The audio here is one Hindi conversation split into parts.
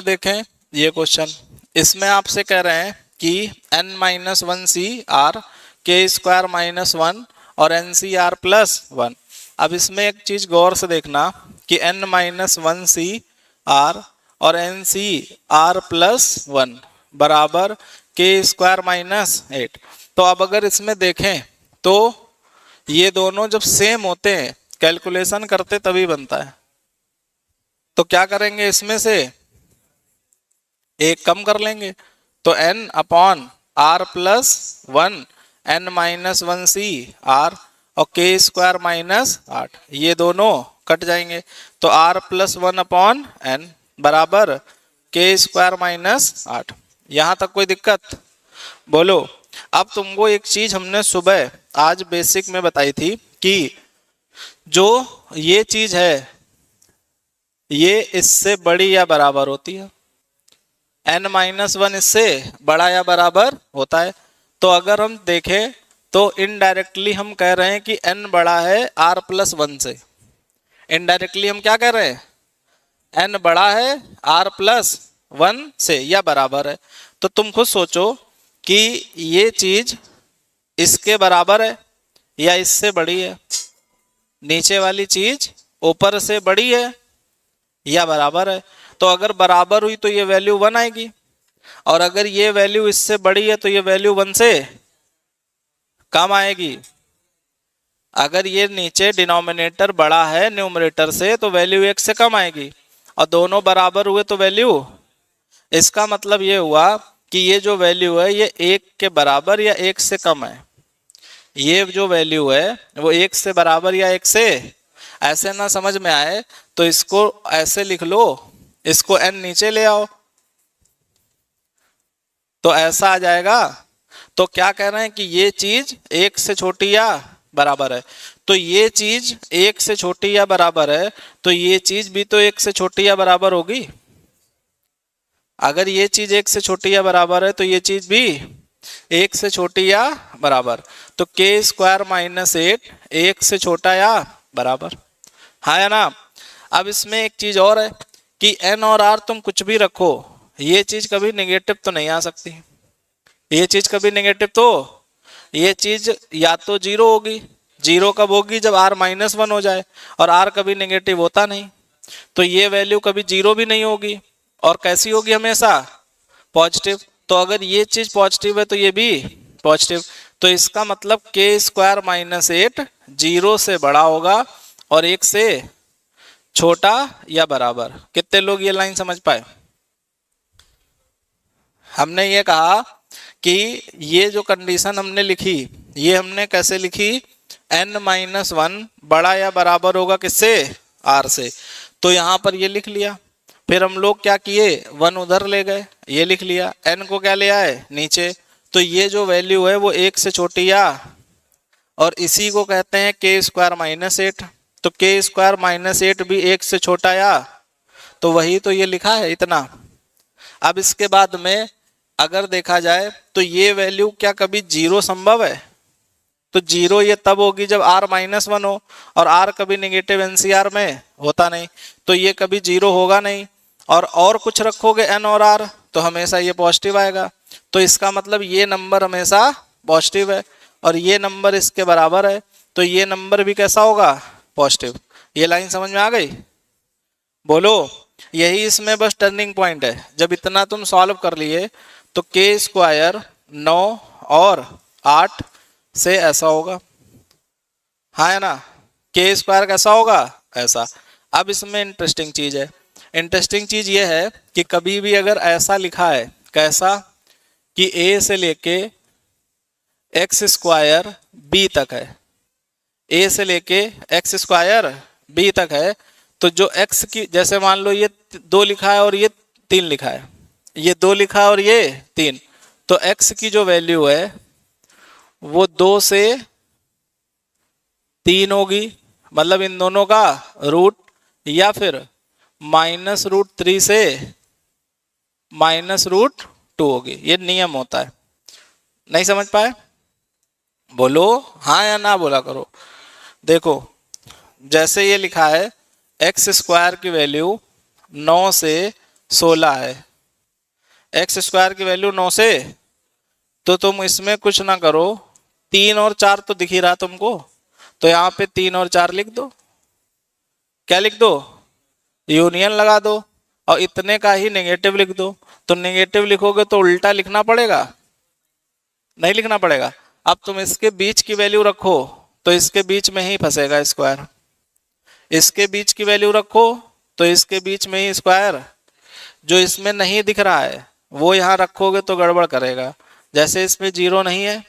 देखें ये क्वेश्चन, इसमें आपसे कह रहे हैं कि n-1 k² -1 और NCR+1। अब इसमें एक चीज गौर से देखना कि n-1 और NCR+1 बराबर k²-8। तो अब अगर इसमें देखें तो ये दोनों जब सेम होते हैं, कैलकुलेशन करते तभी बनता है। तो क्या करेंगे, इसमें से एक कम कर लेंगे, तो n/r+1 n-1 और k²-8 ये दोनों कट जाएंगे, तो r+1/n बराबर k²-8। यहां तक कोई दिक्कत? बोलो। अब तुमको एक चीज हमने सुबह आज बेसिक में बताई थी कि जो ये चीज है ये इससे बड़ी या बराबर होती है, n-1 इससे बड़ा या बराबर होता है। तो अगर हम देखें तो इनडायरेक्टली हम कह रहे हैं कि n बड़ा है r+1 से। इनडायरेक्टली हम क्या कह रहे हैं, n बड़ा है r+1 से या बराबर है। तो तुम खुद सोचो कि ये चीज इसके बराबर है या इससे बड़ी है, नीचे वाली चीज ऊपर से बड़ी है या बराबर है। तो अगर बराबर हुई तो ये वैल्यू 1 आएगी, और अगर ये वैल्यू इससे बड़ी है तो ये वैल्यू 1 से कम आएगी। अगर ये नीचे डिनोमिनेटर बड़ा है न्यूमरेटर से तो वैल्यू 1 से कम आएगी, और दोनों बराबर हुए तो वैल्यू, इसका मतलब ये हुआ कि ये जो वैल्यू है ये 1 के बराबर या 1 से कम है। ये जो वैल्यू है वो 1 से बराबर या 1 से, ऐसे ना समझ में आए तो इसको ऐसे लिख लो, इसको n नीचे ले आओ तो ऐसा आ जाएगा। तो क्या कह रहे हैं कि ये चीज 1 से छोटी या बराबर है, तो ये चीज 1 से छोटी या बराबर है, तो ये चीज भी तो 1 से छोटी या बराबर होगी। अगर ये चीज 1 से छोटी या बराबर है तो ये चीज भी 1 से छोटी या बराबर, तो k²-8 1 से छोटा या बराबर, हाँ या ना। अब इसमें एक चीज और है कि n और r तुम कुछ भी रखो, ये चीज कभी नेगेटिव तो नहीं आ सकती। ये चीज कभी नेगेटिव, तो ये चीज या तो 0 होगी। 0 कब होगी, जब r-1 हो जाए, और r कभी नेगेटिव होता नहीं, तो ये वैल्यू कभी 0 भी नहीं होगी, और कैसी होगी, हमेशा पॉजिटिव। तो अगर ये चीज पॉजिटिव है तो ये भी पॉजिटिव, तो इसका मतलब k²-8 0 से बड़ा होगा और 1 से छोटा या बराबर। कितने लोग ये लाइन समझ पाए? हमने ये कहा कि ये जो कंडीशन हमने लिखी, ये हमने कैसे लिखी, n-1 बड़ा या बराबर होगा किससे, r से, तो यहां पर ये लिख लिया। फिर हम लोग क्या किए, 1 उधर ले गए, ये लिख लिया, n को क्या ले आए नीचे, तो ये जो वैल्यू है वो 1 से छोटी या, और इसी को कहते हैं k²-8। तो k²-8 भी 1 से छोटा या, तो वही तो ये लिखा है इतना। अब इसके बाद में अगर देखा जाए तो ये वैल्यू क्या कभी 0 संभव है? तो 0 ये तब होगी जब r-1 हो, और r कभी नेगेटिव NCR में होता नहीं, तो ये कभी 0 होगा नहीं। और कुछ रखोगे n और r तो हमेशा ये पॉजिटिव आएगा, तो इसका मतलब ये नंबर हमेशा पॉजिटिव है, और ये नंबर इसके बराबर है, तो ये नंबर भी कैसा होगा, पॉजिटिव। ये लाइन समझ में आ गई? बोलो। यही इसमें बस टर्निंग पॉइंट है। जब इतना तुम सॉल्व कर लिए तो k² 9 और 8 से ऐसा होगा, हाँ है ना, k² कैसा होगा, ऐसा। अब इसमें इंटरेस्टिंग चीज है, इंटरेस्टिंग चीज ये है कि कभी भी अगर ऐसा लिखा है, कैसा कि a से लेके x² b तक है, a से लेके x² b तक है, तो जो x की, जैसे मान लो ये 2 लिखा है और ये 3 लिखा है, ये 2 लिखा है और ये 3, तो x की जो वैल्यू है वो 2 से 3 होगी, मतलब इन दोनों का रूट, या फिर -√3 से -√2 होगी। ये नियम होता है। नहीं समझ पाए? बोलो हाँ या ना बोला करो। देखो जैसे ये लिखा है x² की वैल्यू 9 से 16 है, एक्स स्क्वायर की वैल्यू 9 से, तो तुम इसमें कुछ ना करो, 3 और 4 तो दिख ही रहा तुमको, तो यहाँ पे 3 और 4 लिख दो। क्या लिख दो? यूनियन लगा दो, और इतने का ही नेगेटिव लिख दो। तो नेगेटिव लिखोगे तो उल्टा लिखना पड़ेगा, नहीं लिखना पड़ेगा। अब तुम इसके बीच की वैल्यू रखो तो इसके बीच में ही फंसेगा स्क्वायर, इसके बीच की वैल्यू रखो तो इसके बीच में ही स्क्वायर। जो इसमें नहीं दिख रहा है वो यहाँ रखोगे तो गड़बड़ करेगा। जैसे इसमें 0 नहीं है,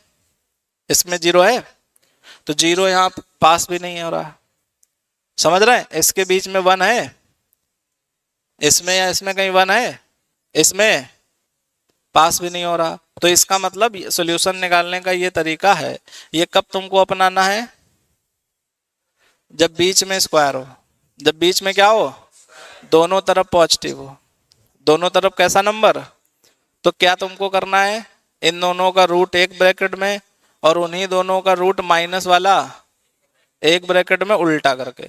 इसमें 0 है, तो 0 यहाँ पास भी नहीं हो रहा, समझ रहे हैं? इसके बीच में 1 है, इसमें या इसमें कहीं 1 है, इसमें पास भी नहीं हो रहा। तो इसका मतलब सॉल्यूशन निकालने का ये तरीका है। ये कब तुमको अपनाना है? जब बीच में स्क्वायर हो, जब बीच में क्या हो, दोनों तरफ पॉजिटिव हो, दोनों तरफ कैसा नंबर। तो क्या तुमको करना है, इन दोनों का रूट एक ब्रैकेट में और उन्हीं दोनों का रूट माइनस वाला एक ब्रैकेट में उल्टा करके।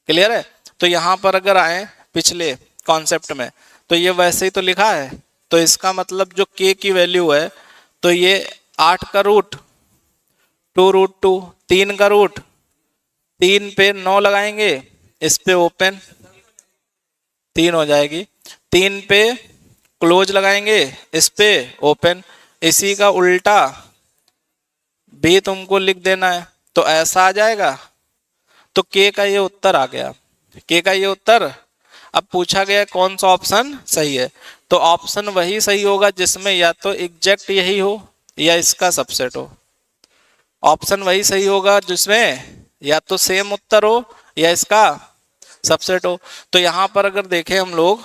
क्लियर है? तो यहां पर अगर आए पिछले कॉन्सेप्ट में, तो ये वैसे ही तो लिखा है, तो इसका मतलब जो k की वैल्यू है, तो ये 8 का रूट 2√2, 3 का रूट, 3 पे 9 लगाएंगे, इस पे ओपन 3 हो जाएगी, 3 पे क्लोज लगाएंगे, इस पे ओपन। इसी का उल्टा भी तुमको लिख देना है, तो ऐसा आ जाएगा। तो के का ये उत्तर आ गया, के का ये उत्तर। अब पूछा गया कौन सा ऑप्शन सही है, तो ऑप्शन वही सही होगा जिसमें या तो एग्जैक्ट यही हो या इसका सबसेट हो। ऑप्शन वही सही होगा जिसमें या तो सेम उत्तर हो या इसका सबसेट हो। तो यहां पर अगर देखें हम लोग,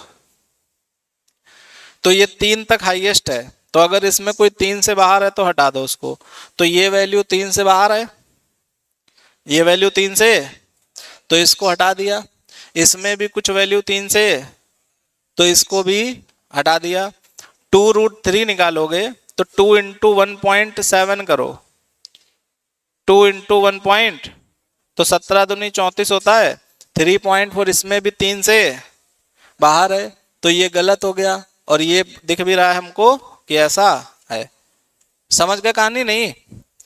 तो ये 3 तक हाईएस्ट है, तो अगर इसमें कोई 3 से बाहर है तो हटा दो उसको। तो ये वैल्यू 3 से बाहर है, ये वैल्यू 3 से, तो इसको हटा दिया। इसमें भी कुछ वैल्यू 3 से, तो इसको भी हटा दिया। 2√3 निकालोगे तो 2 इंटू 1.7 करो, 2 इंटू 1 तो 17 दूनी 34 होता है। 3.4 इसमें भी 3 से बाहर है, तो ये गलत हो गया, और ये दिख भी रहा है हमको कि ऐसा है। समझ गए कहानी? नहीं